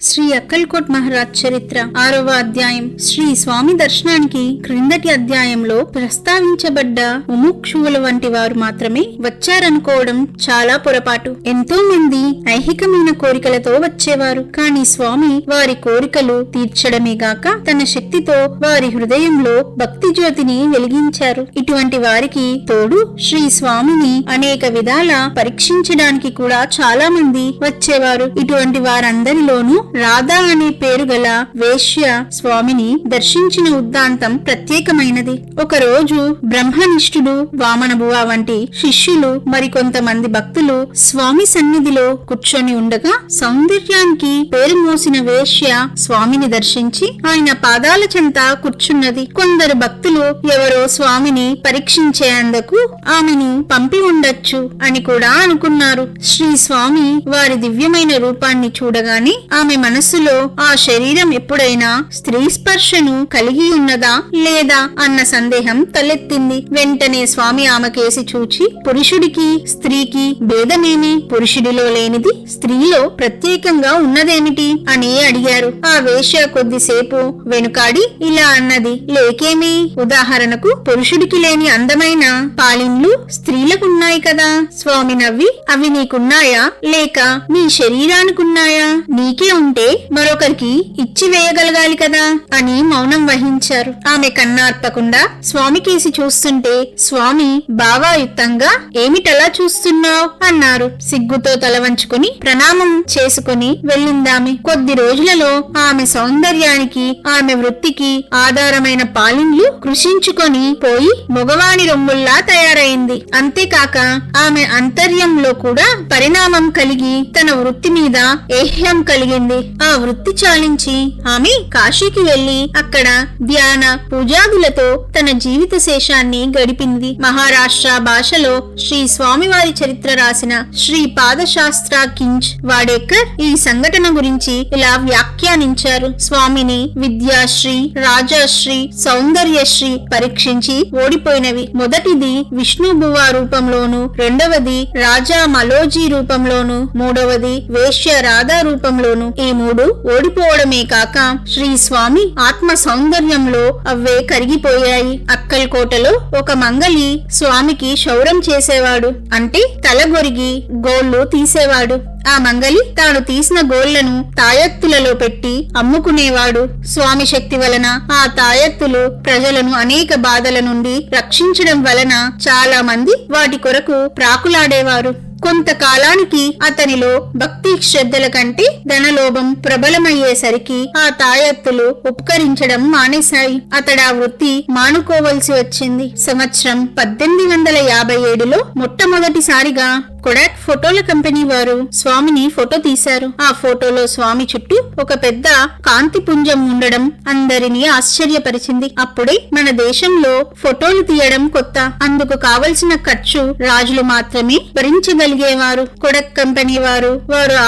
శ్రీ అక్కల్కోట్ మహారాజ్ చరిత్ర 6వ అధ్యాయం. శ్రీ స్వామి దర్శనానికి క్రిందటి అధ్యాయంలో ప్రస్తావించబడ్డ ముముక్షువుల వంటి వారు మాత్రమే వచ్చారనుకోవడం చాలా పొరపాటు. ఎంతో మంది ఐహికమైన కోరికలతో వచ్చేవారు. కాని స్వామి వారి కోరికలు తీర్చడమే గాక తన శక్తితో వారి హృదయంలో భక్తి జ్యోతిని వెలిగించారు. ఇటువంటి వారికి తోడు శ్రీ స్వామిని అనేక విధాల పరీక్షించడానికి కూడా చాలా మంది వచ్చేవారు. ఇటువంటి వారందరిలోనూ రాధా అనే పేరు గల వేశ్య స్వామిని దర్శించిన ఉద్దాంతం ప్రత్యేకమైనది. ఒకరోజు బ్రహ్మనిష్ఠుడు, వామనబువ వంటి శిష్యులు మరికొంతమంది భక్తులు స్వామి సన్నిధిలో కూర్చొని ఉండగా సౌందర్యానికి పేరు మోసిన వేశ్య స్వామిని దర్శించి ఆయన పాదాల చెంత కూర్చున్నది. కొందరు భక్తులు ఎవరో స్వామిని పరీక్షించేందుకు ఆమెను పంపి ఉండొచ్చు అని కూడా అనుకున్నారు. శ్రీ స్వామి వారి దివ్యమైన రూపాన్ని చూడగానే ఆమె మనస్సులో ఆ శరీరం ఎప్పుడైనా స్త్రీ స్పర్శను కలిగి ఉన్నదా లేదా అన్న సందేహం తలెత్తింది. వెంటనే స్వామి ఆమెకేసి చూచి, పురుషుడికి స్త్రీకి భేదమేమి? పురుషుడిలో లేనిది స్త్రీలో ప్రత్యేకంగా ఉన్నదేమిటి అని అడిగారు. ఆ వేశ్య కొద్దిసేపు వెనుకాడి ఇలా అన్నది, లేకేమి? ఉదాహరణకు పురుషుడికి లేని అందమైన పాలిన్లు స్త్రీలకున్నాయి కదా. స్వామి నవ్వి, అవి నీకున్నాయా లేక నీ శరీరానికున్నాయా? నీకే ఉంటే మరొకరికి ఇచ్చి వేయగలగాలి కదా అని మౌనం వహించారు. ఆమె కన్నార్పకుండా స్వామికేసి చూస్తుంటే స్వామి భావాయుక్తంగా, ఏమిటలా చూస్తున్నావు అన్నారు. సిగ్గుతో తల వంచుకుని ప్రణామం చేసుకుని వెళ్ళిందామె. కొద్ది రోజులలో ఆమె సౌందర్యానికి, ఆమె వృత్తికి ఆధారమైన పాలిన్లు కృషించుకొని పోయి మగవాణి రొమ్ముల్లా తయారైంది. అంతేకాక ఆమె అంతర్యంలో కూడా పరిణామం కలిగి తన వృత్తి మీద ఏహ్యం కలిగింది. ఆ వృత్తి చాలించి ఆమె కాశీకి వెళ్లి అక్కడ ధ్యాన పూజాదులతో తన జీవిత శేషాన్ని గడిపింది. మహారాష్ట్ర భాషలో శ్రీ స్వామివారి చరిత్ర రాసిన శ్రీ పాదశాస్త్ర కించ్ వాడేకర్ ఈ సంఘటన గురించి ఇలా వ్యాఖ్యానించారు. స్వామిని విద్యాశ్రీ, రాజాశ్రీ, సౌందర్యశ్రీ పరీక్షించి ఓడిపోయినవి. మొదటిది విష్ణుబువ రూపంలోను, రెండవది రాజా మలోజీ రూపంలోను, మూడవది వేశ్య రాధా రూపంలోను. ఈ మూడు ఓడిపోవడమే కాక శ్రీ స్వామి ఆత్మ సౌందర్యంలో అవే కరిగిపోయాయి. అక్కల్కోటలో ఒక మంగలి స్వామికి క్షౌరం చేసేవాడు. అంటే తలగొరిగి గోళ్లు తీసేవాడు. ఆ మంగలి తాను తీసిన గోళ్లను తాయత్తులలో పెట్టి అమ్ముకునేవాడు. స్వామి శక్తి వలన ఆ తాయత్తులు ప్రజలను అనేక బాధల నుండి రక్షించడం వలన చాలా మంది వాటి కొరకు ప్రాకులాడేవారు. కొంతకాలానికి అతనిలో భక్తి శ్రద్ధల కంటే ధనలోభం ప్రబలమయ్యేసరికి ఆ తాయత్తులు ఉపకరించడం మానేశాయి. అతడు ఆ వృత్తి మానుకోవలసి వచ్చింది. సంవత్సరం 1857లో మొట్టమొదటిసారిగా కొడాక్ ఫోటోల కంపెనీ వారు స్వామిని ఫోటో తీశారు. ఆ ఫోటోలో స్వామి చుట్టూ ఒక పెద్ద కాంతి పుంజం ఉండడం అందరినీ ఆశ్చర్యపరిచింది. అప్పుడే మన దేశంలో ఫోటోలు తీయడం కొత్త. అందుకు కావలసిన ఖర్చు రాజులు మాత్రమే భరించగలిగేవారు. కొడక్ కంపెనీ వారు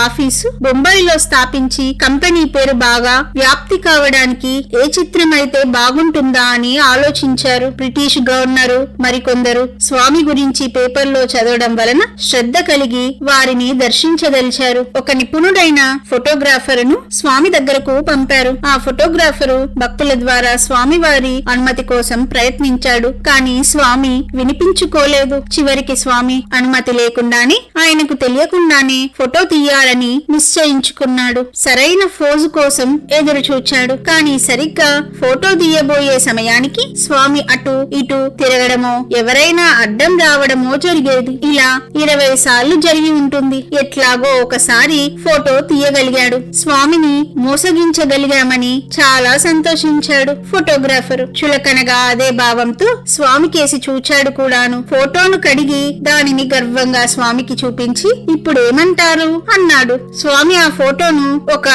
ఆఫీసు బొంబాయిలో స్థాపించి కంపెనీ పేరు బాగా వ్యాప్తి కావడానికి ఏ చిత్రం అయితే బాగుంటుందా అని ఆలోచించారు. బ్రిటిష్ గవర్నరు మరికొందరు స్వామి గురించి పేపర్లో చదవడం వలన శ్రద్ధ కలిగి వారిని దర్శించదలిచారు. ఒక నిపుణుడైన ఫోటోగ్రాఫరును స్వామి దగ్గరకు పంపారు. ఆ ఫోటోగ్రాఫరు భక్తుల ద్వారా స్వామివారి అనుమతి కోసం ప్రయత్నించాడు. కానీ స్వామి వినిపించుకోలేదు. చివరికి స్వామి అనుమతి లేకుండానే, ఆయనకు తెలియకుండానే ఫోటో తీయాలని నిశ్చయించుకున్నాడు. సరైన ఫోజు కోసం ఎదురు చూచాడు. కానీ సరిగ్గా ఫోటో తీయబోయే సమయానికి స్వామి అటు ఇటు తిరగడమో, ఎవరైనా అడ్డం రావడమో జరిగేది. ఇలా 20 సార్లు జరిగి ఉంటుంది. ఎట్లాగో ఒకసారి ఫోటో తీయగలిగాడు. స్వామిని మోసగించగలిగామని చాలా సంతోషించాడు ఫోటోగ్రాఫరు. చులకనగా అదే భావంతో స్వామికేసి చూచాడు కూడాను. ఫోటోను కడిగి దానిని గర్వంగా స్వామికి చూపించి, ఇప్పుడేమంటారు అన్నాడు. స్వామి ఆ ఫోటోను ఒక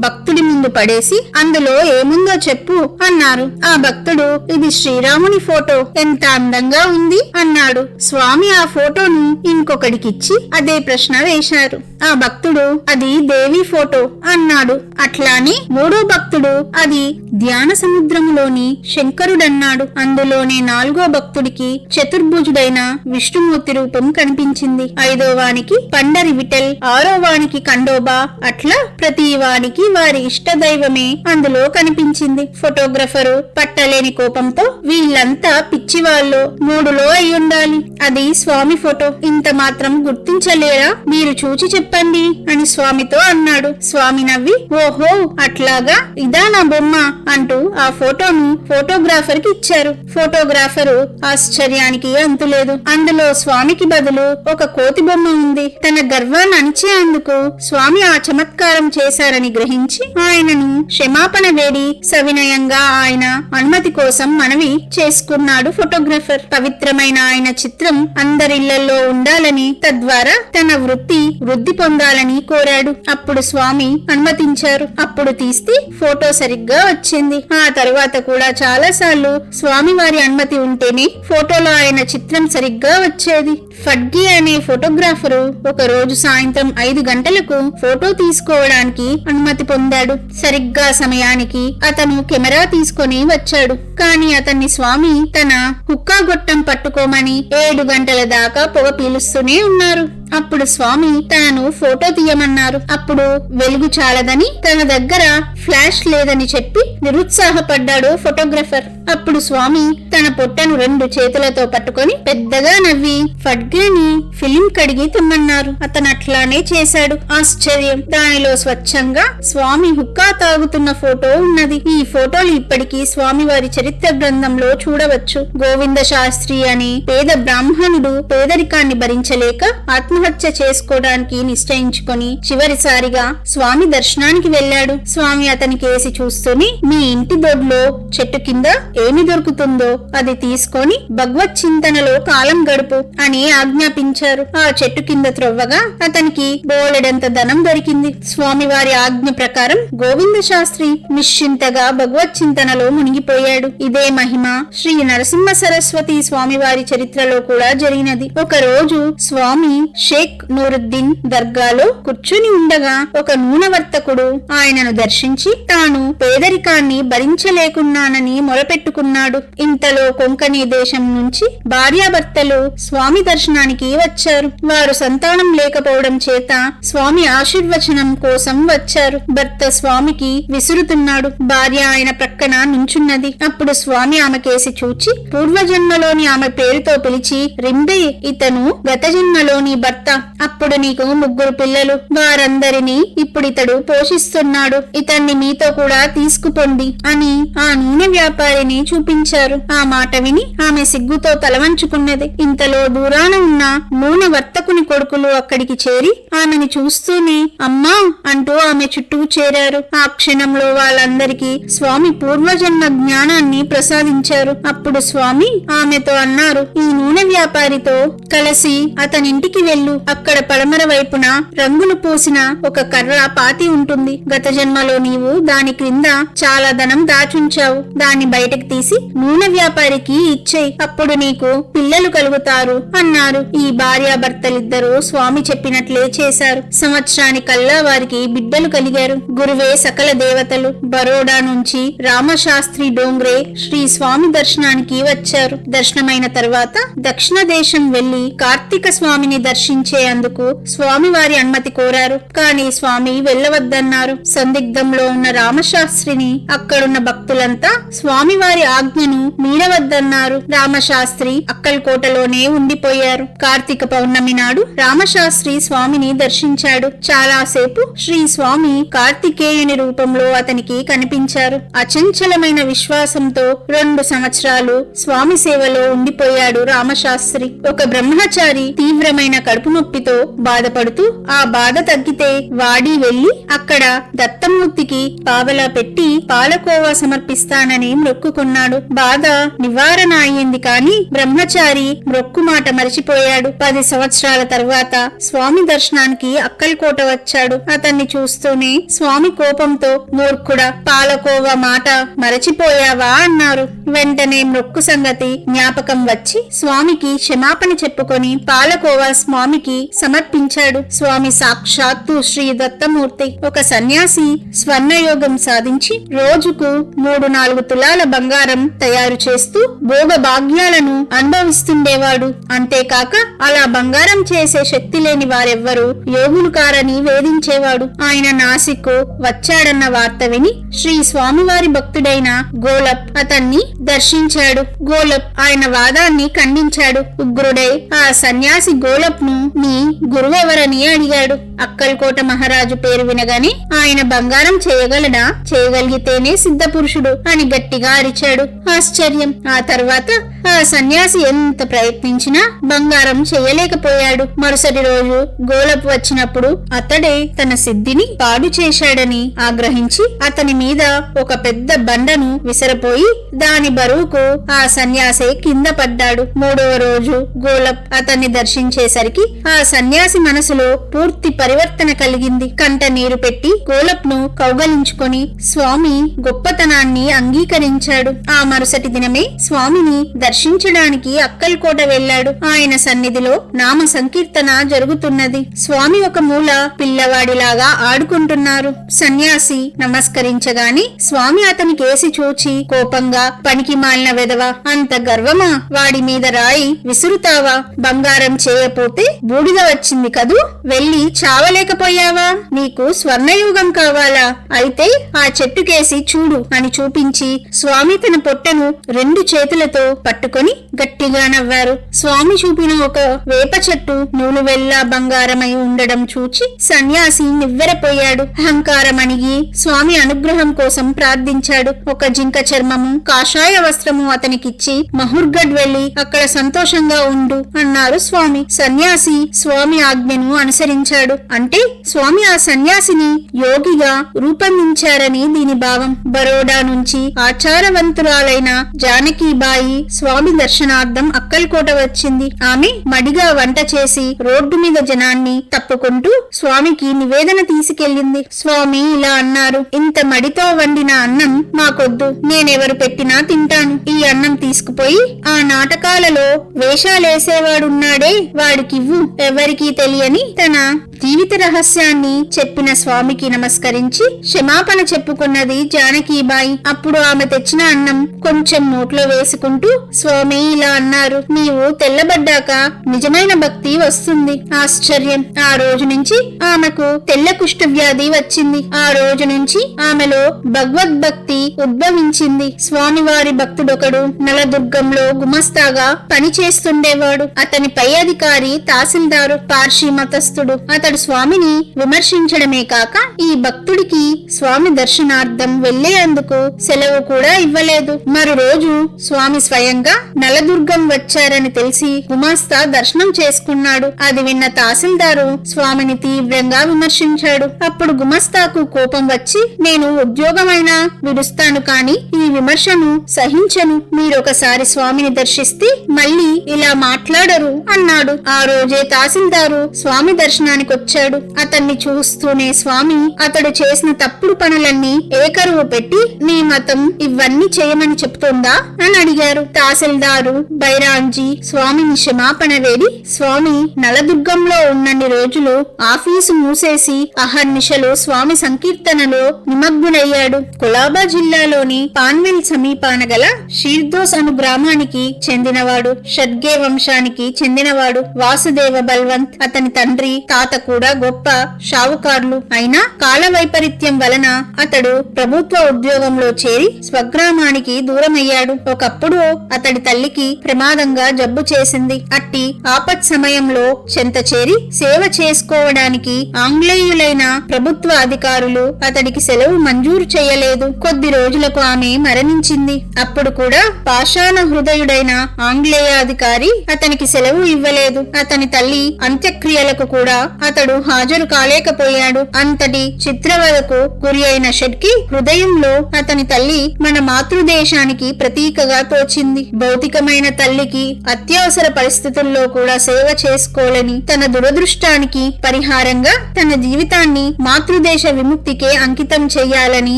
భక్తుడి ముందు పడేసి, అందులో ఏముందో చెప్పు అన్నారు. ఆ భక్తుడు, ఇది శ్రీరాముని ఫోటో, ఎంత అందంగా ఉంది అన్నాడు. స్వామి ఆ ఫోటోను ఇంకొకడికి వారికిచ్చి అదే ప్రశ్న వేశారు. ఆ భక్తుడు అది దేవి ఫోటో అన్నాడు. అట్లానే మూడో భక్తుడు అది ధ్యాన సముద్రములోని శంకరుడన్నాడు. అందులోనే నాలుగో భక్తుడికి చతుర్భుజుడైన విష్ణుమూర్తి రూపం కనిపించింది. ఐదో వానికి పండరి విఠల్, ఆరో వానికి ఖండోబా, అట్లా ప్రతి వానికి వారి ఇష్ట దైవమే అందులో కనిపించింది. ఫోటోగ్రఫరు పట్టలేని కోపంతో వీళ్ళంతా పిచ్చివాళ్ళు, మూడులో అయి ఉండాలి, అది స్వామి ఫోటో, ఇంత మాత్రం గుర్తించలేరా, మీరు చూచి చెప్పండి అని స్వామితో అన్నాడు. స్వామి నవ్వి, ఓహో అట్లాగా, ఇదా నా బొమ్మ అంటూ ఆ ఫోటోను ఫోటోగ్రాఫర్ కి ఇచ్చారు. ఫోటోగ్రాఫరు ఆశ్చర్యానికి అంతులేదు. అందులో స్వామికి బదులు ఒక కోతి బొమ్మ ఉంది. తన గర్వాన్ని అణిచేందుకు స్వామి ఆ చమత్కారం చేశారని గ్రహించి ఆయనను క్షమాపణ వేడి సవినయంగా ఆయన అనుమతి కోసం మనవి చేసుకున్నాడు ఫోటోగ్రాఫర్. పవిత్రమైన ఆయన చిత్రం అందరిళ్లలో ఉండాలని, తద్వారా తన వృద్ధి పొందాలని కోరాడు. అప్పుడు స్వామి అనుమతించారు. అప్పుడు తీస్తే ఫోటో సరిగ్గా వచ్చింది. ఆ తరువాత కూడా చాలా సార్లు స్వామి వారి అనుమతి ఉంటేనే ఫోటోలో ఆయన చిత్రం సరిగ్గా వచ్చేది. ఫడ్గి అనే ఫోటోగ్రాఫరు ఒక రోజు సాయంత్రం 5 గంటలకు ఫోటో తీసుకోవడానికి అనుమతి పొందాడు. సరిగ్గా సమయానికి అతను కెమెరా తీసుకొని వచ్చాడు. కానీ అతన్ని స్వామి తన హుక్కా గొట్టం పట్టుకోమని 7 గంటల దాకా పొగ పీలుస్తూనే ఉన్నారు. అప్పుడు స్వామి తనను ఫోటో తీయమన్నారు. అప్పుడు వెలుగు చాలదని, తన దగ్గర ఫ్లాష్ లేదని చెప్పి నిరుత్సాహపడ్డాడు ఫోటోగ్రాఫర్. అప్పుడు స్వామి తన పొట్టను 2 చేతులతో పట్టుకొని పెద్దగా నవ్వి ఫడ్గేని ఫిలిం కడిగి తిమ్మన్నారు. అతను అట్లానే చేశాడు. ఆశ్చర్యం, దానిలో స్వచ్ఛంగా స్వామి హుక్కా తాగుతున్న ఫోటో ఉన్నది. ఈ ఫోటోలు ఇప్పటికీ స్వామి వారి చరిత్ర గ్రంథంలో చూడవచ్చు. గోవింద శాస్త్రి అని పేద బ్రాహ్మణుడు పేదరికాన్ని భరించలేక ఆత్మహత్య చేసుకోవడానికి నిశ్చయించుకొని చివరిసారిగా స్వామి దర్శనానికి వెళ్లాడు. స్వామి అతని కేసి చూస్తూనే, మీ ఇంటి దొడ్లో చెట్టు కింద ఏమి దొరుకుతుందో అది తీసుకొని భగవత్ చింతనలో కాలం గడుపు అని ఆజ్ఞాపించారు. ఆ చెట్టు కింద త్రొవ్వగా అతనికి బోలెడంత ధనం దొరికింది. స్వామి వారి ఆజ్ఞ ప్రకారం గోవింద శాస్త్రి నిశ్చింతగా భగవత్ చింతనలో మునిగిపోయాడు. ఇదే మహిమ శ్రీ నరసింహ సరస్వతి స్వామి వారి చరిత్రలో కూడా జరిగినది. ఒక రోజు స్వామి షేక్ నూరుద్దీన్ దర్గాలో కూర్చుని ఉండగా ఒక నూనె వర్తకుడు ఆయనను దర్శించి తాను పేదరికాన్ని భరించలేకున్నానని మొరపెట్టుకున్నాడు. ఇంతలో కొంకణి దేశం నుంచి భార్యాభర్తలు స్వామి దర్శనానికి వచ్చారు. వారు సంతానం లేకపోవడం చేత స్వామి ఆశీర్వచనం కోసం వచ్చారు. భర్త స్వామికి విసురుతున్నాడు. భార్య ఆయన ప్రక్కన నుంచున్నది. అప్పుడు స్వామి ఆమె కేసి చూచి పూర్వజన్మలోని ఆమె పేరుతో పిలిచి, రింబే, ఇతను గత జన్మలోని భర్త. అప్పుడు నీకు 3 పిల్లలు. వారందరినీ ఇప్పుడితడు పోషిస్తున్నాడు. ఇతన్ని మీతో కూడా తీసుకుపోండి అని ఆ నూనె వ్యాపారిని చూపించారు. ఆ మాట విని ఆమె సిగ్గుతో తలవంచుకున్నది. ఇంతలో దూరాన ఉన్న నూనె వర్తకుని కొడుకులు అక్కడికి చేరి ఆమెను చూస్తూనే అమ్మా అంటూ ఆమె చుట్టూ చేరారు. ఆ క్షణంలో వాళ్ళందరికీ స్వామి పూర్వజన్మ జ్ఞానాన్ని ప్రసాదించారు. అప్పుడు స్వామి ఆమెతో అన్నారు, ఈ నూనె వ్యాపారితో కలిసి అతనింటికి వెళ్ళు. అక్కడ పడమర వైపున రంగులు పోసిన ఒక కర్ర పాతి ఉంటుంది. గత జన్మలో నీవు దాని క్రింద చాలా ధనం దాచుంచావు. దాన్ని బయటకు తీసి నూనె వ్యాపారికి ఇచ్చేయి. అప్పుడు నీకు పిల్లలు కలుగుతారు అన్నారు. ఈ భార్యాభర్తలిద్దరూ స్వామి చెప్పినట్లే చేశారు. సంవత్సరానికల్లా వారికి బిడ్డలు కలిగారు. గురువే సకల దేవతలు. బరోడా నుంచి రామశాస్త్రి డోంగ్రే శ్రీ స్వామి దర్శనానికి వచ్చారు. దర్శనమైన తర్వాత దక్షిణ దేశం వెళ్లి కార్తీక స్వామిని దర్శించేందుకు స్వామి వారి అనుమతి కోరారు. కానీ స్వామి వెళ్లవద్దన్నారు. సందిగ్ధంలో ఉన్న రామశాస్త్రిని అక్కడున్న భక్తులంతా స్వామి వారి ఆజ్ఞను మీరవద్దన్నారు. రామశాస్త్రి అక్కల్కోటలోనే ఉండిపోయారు. కార్తీక పౌర్ణమి నాడు రామశాస్త్రి స్వామిని దర్శించాడు. చాలాసేపు శ్రీ స్వామి కార్తికేయుని రూపంలో అతనికి కనిపించారు. అచంచలమైన విశ్వాసంతో 2 సంవత్సరాలు స్వామి సేవలో ఉండిపోయాడు రామశాస్త్రి. ఒక బ్రహ్మచారి తీవ్రమైన కడుపు నొప్పితో బాధపడుతూ ఆ బాధ తగ్గితే వాడి వెళ్లి అక్కడ దత్త దత్తమూర్తికి పావలా పెట్టి పాలకోవా సమర్పిస్తానని మొక్కుకున్నాడు. బాధ నివారణ అయ్యింది కాని బ్రహ్మచారి మొక్కు మాట మరిచిపోయాడు. 10 సంవత్సరాల తర్వాత స్వామి దర్శనానికి అక్కల్కోట వచ్చాడు. అతన్ని చూస్తూనే స్వామి కోపంతో, మూర్ఖుడా, పాలకోవా మాట మరచిపోయావా అన్నారు. వెంటనే మొక్కు సంగతి జ్ఞాపకం వచ్చి స్వామికి క్షమాపణ చెప్పుకొని పాలకోవా స్వామికి సమర్పించాడు. స్వామి సాక్షాత్తు శ్రీ దత్తమూర్తి. ఒక సన్యాసి స్వర్ణయోగం సాధించి రోజుకు 3-4 తులాల బంగారం తయారు చేస్తూ భోగ భాగ్యాలను అనుభవిస్తుండేవాడు. అంతేకాక అలా బంగారం చేసే శక్తి లేని వారెవ్వరూ యోగులు కారని వేధించేవాడు. ఆయన నాసిక్ వచ్చాడన్న వార్త విని శ్రీ స్వామివారి భక్తుడైన గోలప్ అతన్ని దర్శించాడు. గోలప్ ఆయన వాదాన్ని ఖండించాడు. ఉగ్రుడై ఆ సన్యాసి గోలప్ ను నీ గురువెవరని అడిగాడు. అక్కల్కోట మహారాజు పేరు వినగానే ఆయన బంగారం చేయగలడా, చేయగలిగితేనే సిద్ధపురుషుడు అని గట్టిగా అరిచాడు. ఆశ్చర్యం. ఆ తర్వాత ఆ సన్యాసి ఎంత ప్రయత్నించినా బంగారం చేయలేకపోయాడు. మరుసటి రోజు గోలప్ వచ్చినప్పుడు అతడే తన సిద్ధిని పాడు చేశాడని ఆగ్రహించి అతని మీద ఒక పెద్ద బండను విసరపోయి దాని బరువుకు ఆ సన్యాసి కింద పడ్డాడు. 3వ రోజు గోలప్ అతన్ని దర్శించేసరికి ఆ సన్యాసి మనసులో పూర్తి పరివర్తన కలిగింది. కంట నీరు పెట్టి గోలప్ ను కౌగలించుకొని స్వామి గొప్పతనాన్ని అంగీకరించాడు. ఆ మరుసటి దినమే స్వామిని దర్శించడానికి అక్కల్కోట వెళ్లాడు. ఆయన సన్నిధిలో నామ సంకీర్తన జరుగుతున్నది. స్వామి ఒక మూల పిల్లవాడిలాగా ఆడుకుంటున్నారు. సన్యాసి నమస్కరించగానే స్వామి అతని కేసి చూచి కోపంగా, పనికి మాలిన వెదవా, అంత గర్వమా, వాడి మీద రాయి విసురుతావా, బంగారం చేయపోతే బూడిద వచ్చింది కదూ, వెళ్లి చావలేకపోయావా, నీకు స్వర్ణయుగం కావాలా, అయితే ఆ చెట్టుకేసి చూడు అని చూపించి స్వామి తన పొట్టను 2 చేతులతో పట్టుకొని గట్టిగా నవ్వారు. స్వామి చూపిన ఒక వేప చెట్టు నూలువెల్లా బంగారమై ఉండడం చూచి సన్యాసి నివ్వెరపోయాడు. అహంకారం అణిగి స్వామి అనుగ్రహం కోసం ప్రార్థించాడు. ఒక జింక చర్మము, కాషాయ వస్త్రము అతనికిచ్చి మహుర్గఢ్ వెళ్లి అక్కడ సంతోషంగా ఉండు అన్నారు స్వామి. సన్యాసి స్వామి ఆజ్ఞను అనుసరించాడు. అంటే స్వామి ఆ సన్యాసిని యోగిగా రూపొందించారని దీని భావం. బరోడా నుంచి ఆచారవంతురాలైన జానకీబాయి స్వామి దర్శనార్థం అక్కల్కోట వచ్చింది. ఆమె మడిగా వంట చేసి రోడ్డు మీద జనాన్ని తప్పుకుంటూ స్వామికి నివేదన తీసుకెళ్లింది. స్వామి ఇలా అన్నారు, ఇంత మడితో వండిన అన్నం మాకొద్దు, నేనెవరు పెట్టినా తింటాను. ఈ అన్నం తీసుకుపోయి ఆ నాటకాలలో వేషాలేసేవాడున్నాడే వాడికివ్వు. ఎవరికీ తెలియని తన జీవిత రహస్యాన్ని చెప్పిన స్వామికి నమస్కరించి క్షమాపణ చెప్పుకున్నది జానకీబాయి. అప్పుడు ఆమె తెచ్చిన అన్నం కొంచెం నోట్లో వేసుకుంటూ స్వామి ఇలా అన్నారు, నీవు తెల్లబడ్డాక నిజమైన భక్తి వస్తుంది. ఆశ్చర్యం. ఆ రోజు నుంచి ఆమెకు తెల్ల కుష్ఠ వ్యాధి వచ్చింది. ఆ రోజు నుంచి ఆమెలో భగవద్భక్తి ఉద్భవించింది. స్వామివారి భక్తుడొకడు నలదుర్గంలో గుమస్తాగా పనిచేస్తుండేవాడు. అతని పై అధికారి తహసీల్దారు పార్షి మతస్థుడు. అతడు స్వామిని విమర్శించడమే కాక ఈ భక్తుడికి స్వామి దర్శనార్థం వెళ్లేందుకు సెలవు కూడా ఇవ్వలేదు. మరో రోజు స్వామి స్వయంగా నలదుర్గం వచ్చారని తెలిసి గుమాస్తా దర్శనం చేసుకున్నాడు. అది విన్న తహసీల్దారు స్వామిని తీవ్రంగా విమర్శించాడు. అప్పుడు గుమస్తాకు కోపం వచ్చి, నేను ఉద్యోగమైనా విడుస్తాను కాని ఈ విమర్శను సహించను. మీరొకసారి స్వామిని దర్శిస్తే మళ్ళీ ఇలా మాట్లాడరు అన్నాడు. ఆ రోజే తహసీల్దారు స్వామి దర్శనానికి వచ్చాడు. అతన్ని చూస్తూనే స్వామి అతడు చేసిన తప్పుడు పనులన్నీ ఏకరువు పెట్టి, నీ మతం ఇవన్నీ చేయమని చెప్తోందా అని అడిగారు. తహసీల్దారు బైరాంజీ స్వామిని క్షమాపణ వేడి, స్వామి నలదుర్గంలో ఉన్నన్ని రోజులు ఆఫీసు మూసేసి అహర్నిశలు స్వామి సంకీర్తనలో నిమగ్నులయ్యాడు. కొలాబా జిల్లాలోని పాన్వెల్ సమీపాన గల షీర్దోస్ అను గ్రామానికి చెందినవాడు. షడ్గే వంశానికి చెందినవాడు. వాసుదేవ బల్వంత్ అతని తండ్రి తాత కూడా గొప్ప షావుకారులు. అయినా కాల వైపరీత్యం వలన అతడు ప్రభుత్వ ఉద్యోగంలో చేరి స్వగ్రామానికి దూరమయ్యాడు. ఒకప్పుడు అతడి తల్లికి ప్రమాదంగా జబ్బు చేసింది. అట్టి ఆపత్ సమయంలో చెంత చేరి సేవ చేసుకోవడానికి ఆంగ్లేయులైన ప్రభుత్వ అధికారులు అతడికి సెలవు మంజూరు చేయలేదు. కొద్ది రోజులకు ఆమె మరణించింది. అప్పుడు కూడా పాషాణ హృదయుడైన ఆంగ్లేయాధికారి అతనికి సెలవు ఇవ్వలేదు. అతని తల్లి అంత్యక్రియలకు కూడా అతడు హాజరు కాలేకపోయాడు. అంతటి చిత్రవదకు గురి అయిన షెడ్కే హృదయంలో అతని తల్లి మన మాతృదేశానికి ప్రతీకగా తోచింది. భౌతికమైన తల్లికి అత్యవసర పరిస్థితుల్లో కూడా సేవ చేసుకోలేని తన దురదృష్టానికి పరిహారంగా తన జీవితాన్ని మాతృదేశ విముక్తికే అంకితం చెయ్యాలని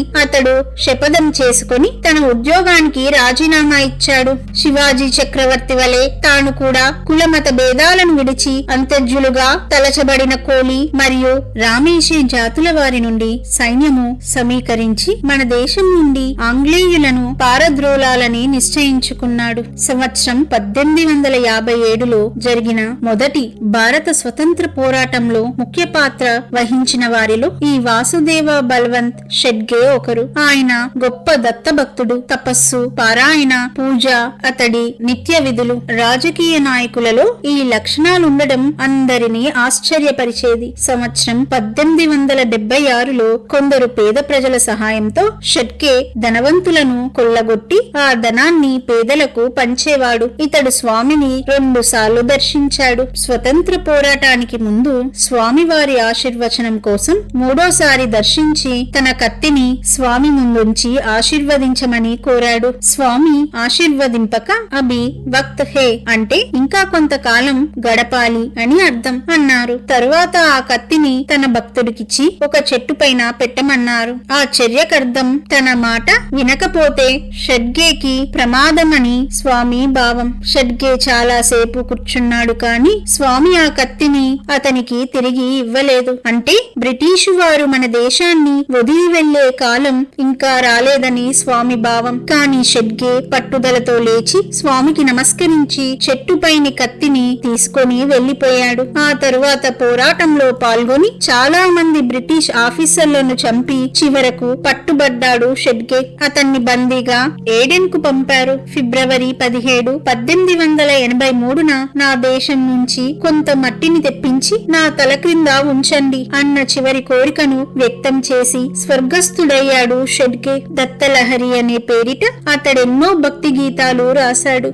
అతడు శపథం చేసుకుని తన ఉద్యోగానికి రాజీనామా ఇచ్చాడు. శివాజీ చక్రవర్తి వలె తాను కూడా కులమత భేదాలను విడిచి అంతర్జులుగా తలచబడిన కోలి మరియు రామేషి జాతుల వారి నుండి సైన్యము సమీకరించి మన దేశం నుండి ఆంగ్లేయులను పారద్రోలాలని నిశ్చయించుకున్నాడు. సంవత్సరం 1857లో జరిగిన మొదటి భారత స్వతంత్ర పోరాటంలో ముఖ్య పాత్ర వహించిన వారిలో ఈ వాసుదేవ బల్వంత్ షెడ్గే ఒకరు. ఆయన గొప్ప దత్తభక్తుడు. తపస్సు, పారాయణ, పూజ అతడి నిత్య విధులు. రాజకీయ నాయకులలో ఈ లక్షణాలుండడం అందరినీ ఆశ్చర్యపరిచేది. సంవత్సరం 1876లో కొందరు పేద ప్రజల సహాయంతో షెడ్కే ధనవంతులను కొల్లగొట్టి ఆ ధనాన్ని పేదలకు పంచేవాడు. ఇతడు స్వామిని 2 సార్లు దర్శించాడు. స్వతంత్ర పోరాటానికి ముందు స్వామివారి ఆశీర్వచనం కోసం 3వసారి దర్శించి తన కత్తిని స్వామి ముందుంచి ఆశీర్వదించమని కోరాడు. స్వామి ఆశీర్వదింపక అభి వక్త్ హే అంటే ఇంకా కొంతకాలం గడపాలి అని అర్థం అన్నారు. తరువాత ఆ కత్తిని తన భక్తుడికిచ్చి ఒక చెట్టు పైన పెట్టమన్నారు. ఆ చర్యకర్థం తన మాట వినకపోతే షెడ్గేకి ప్రమాదమని స్వామి భావం. షెడ్గే చాలా సేపు కూర్చున్నాడు కాని స్వామి ఆ కత్తిని అతనికి తిరిగి ఇవ్వలేదు. అంటే బ్రిటిషు వారు మన దేశాన్ని వదిలి వెళ్లే కాలం ఇంకా రాలేదని స్వామి భావం. కాని షెడ్గే పట్టుదలతో లేచి స్వామికి నమస్కరించి చెట్టుపైని కత్తిని తీసుకొని వెళ్లిపోయాడు. ఆ తరువాత పోరాటంలో పాల్గొని చాలా మంది బ్రిటిష్ ఆఫీసర్లను చంపి చివరకు పట్టుబడ్డాడు షెడ్గే. అతన్ని బందీగా ఏడెన్ కు పంపారు. ఫిబ్రవరి 17, 1883న నా దేశం నుంచి కొంత మట్టిని తెప్పించి నా తల క్రింద ఉంచండి అన్న చివరి కోరికను వ్యక్తం చేసి స్వర్గస్థుడయ్యాడు షెడ్గే. దత్తలహరి అనే పేరిట అతడెన్నో భక్తి గీతాలు రాశాడు.